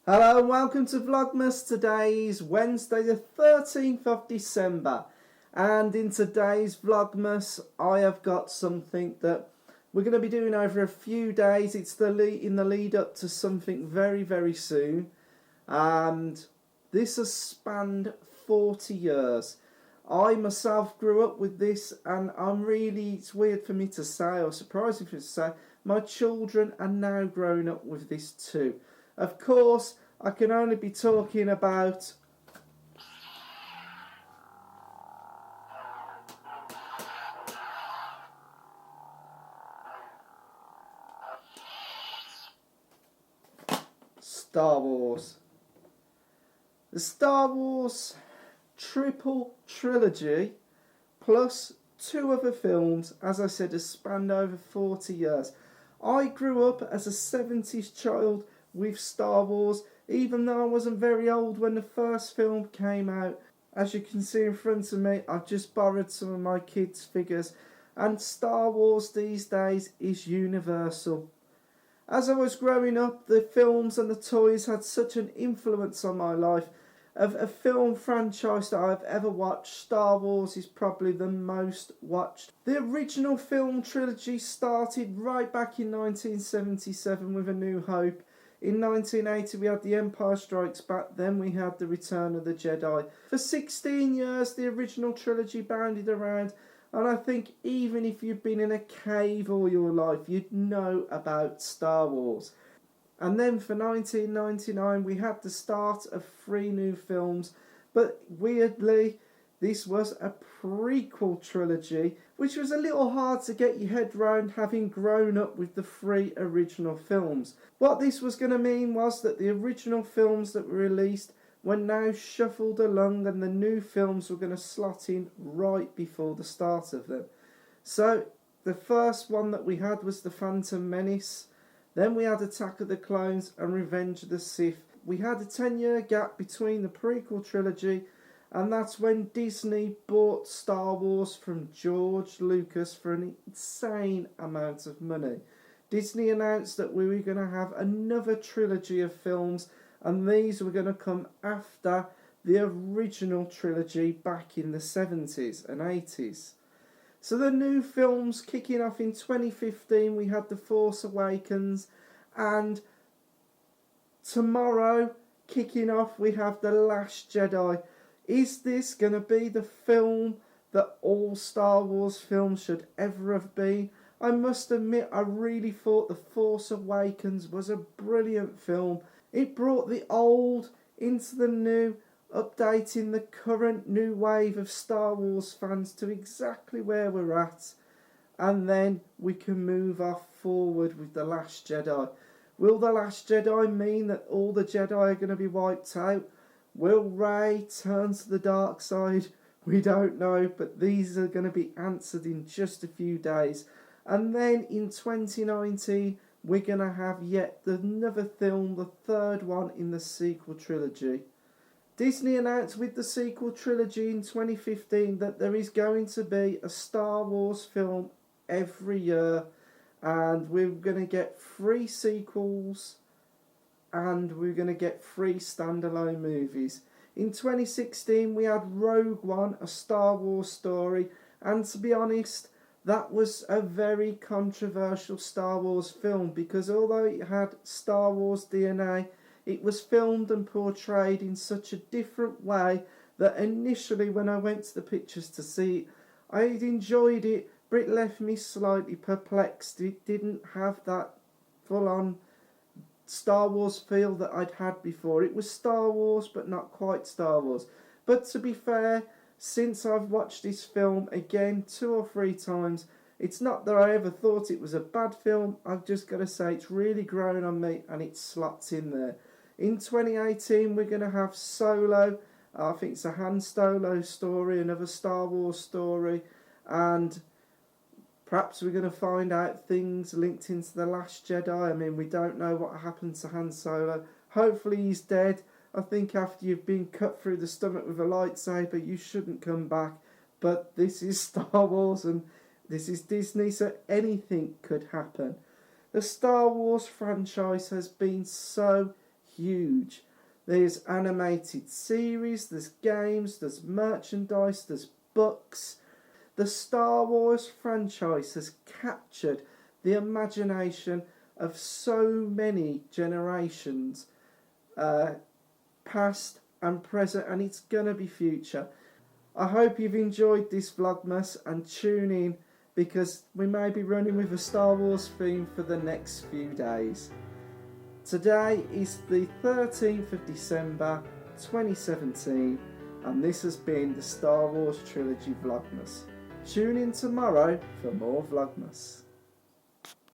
Hello and welcome to Vlogmas. Today is Wednesday the 13th of December, and in today's Vlogmas I have got something that we're going to be doing over a few days. It's in the lead up to something very soon, and this has spanned 40 years. I myself grew up with this, and it's weird for me to say, or surprising for me to say, my children are now growing up with this too. Of course, I can only be talking about Star Wars. The Star Wars triple trilogy, plus two other films, as I said, has spanned over 40 years. I grew up as a 70s child with Star Wars, even though I wasn't very old when the first film came out. As you can see in front of me, I've just borrowed some of my kids' figures, and Star Wars these days is universal. As I was growing up, the films and the toys had such an influence on my life. Of a film franchise that I've ever watched, Star Wars is probably the most watched. The original film trilogy started right back in 1977 with A New Hope. In 1980 we had The Empire Strikes Back, then we had The Return of the Jedi. For 16 years the original trilogy bounded around, and I think even if you've been in a cave all your life, you'd know about Star Wars. And then for 1999 we had the start of 3 new films, but weirdly this was a prequel trilogy, which was a little hard to get your head round, having grown up with the 3 original films. What this was going to mean was that the original films that were released were now shuffled along, and the new films were going to slot in right before the start of them. So the first one that we had was The Phantom Menace. Then we had Attack of the Clones and Revenge of the Sith. We had a 10-year gap between the prequel trilogy, and that's when Disney bought Star Wars from George Lucas for an insane amount of money. Disney announced that we were going to have another trilogy of films, and these were going to come after the original trilogy back in the 70s and 80s. So the new films kicking off in 2015, we had The Force Awakens, and tomorrow kicking off we have The Last Jedi. Is this going to be the film that all Star Wars films should ever have been? I must admit, I really thought The Force Awakens was a brilliant film. It brought the old into the new, updating the current new wave of Star Wars fans to exactly where we're at, and then we can move off forward with The Last Jedi. Will The Last Jedi mean that all the Jedi are going to be wiped out? Will Rey turn to the dark side? We don't know, but these are going to be answered in just a few days. And then in 2019 we're going to have yet another film, the third one in the sequel trilogy. Disney announced with the sequel trilogy in 2015 that there is going to be a Star Wars film every year, and we're going to get 3 sequels and we're going to get 3 standalone movies. In 2016 we had Rogue One, a Star Wars story, and to be honest, that was a very controversial Star Wars film, because although it had Star Wars DNA, it was filmed and portrayed in such a different way that initially when I went to the pictures to see it, I enjoyed it, but it left me slightly perplexed. It didn't have that full-on Star Wars feel that I'd had before. It was Star Wars, but not quite Star Wars. But to be fair, since I've watched this film again 2 or 3 times, it's not that I ever thought it was a bad film. I've just got to say it's really grown on me, and it slots in there. In 2018 we're going to have Solo. I think it's a Han Solo story, another Star Wars story, and perhaps we're going to find out things linked into The Last Jedi. I mean, we don't know what happened to Han Solo. Hopefully he's dead. I think after you've been cut through the stomach with a lightsaber, you shouldn't come back. But this is Star Wars and this is Disney, so anything could happen. The Star Wars franchise has been so huge. There's animated series, there's games, there's merchandise, there's books. The Star Wars franchise has captured the imagination of so many generations, past and present, and it's going to be future. I hope you've enjoyed this Vlogmas, and tune in because we may be running with a Star Wars theme for the next few days. Today is the 13th of December 2017, and this has been the Star Wars Trilogy Vlogmas. Tune in tomorrow for more Vlogmas.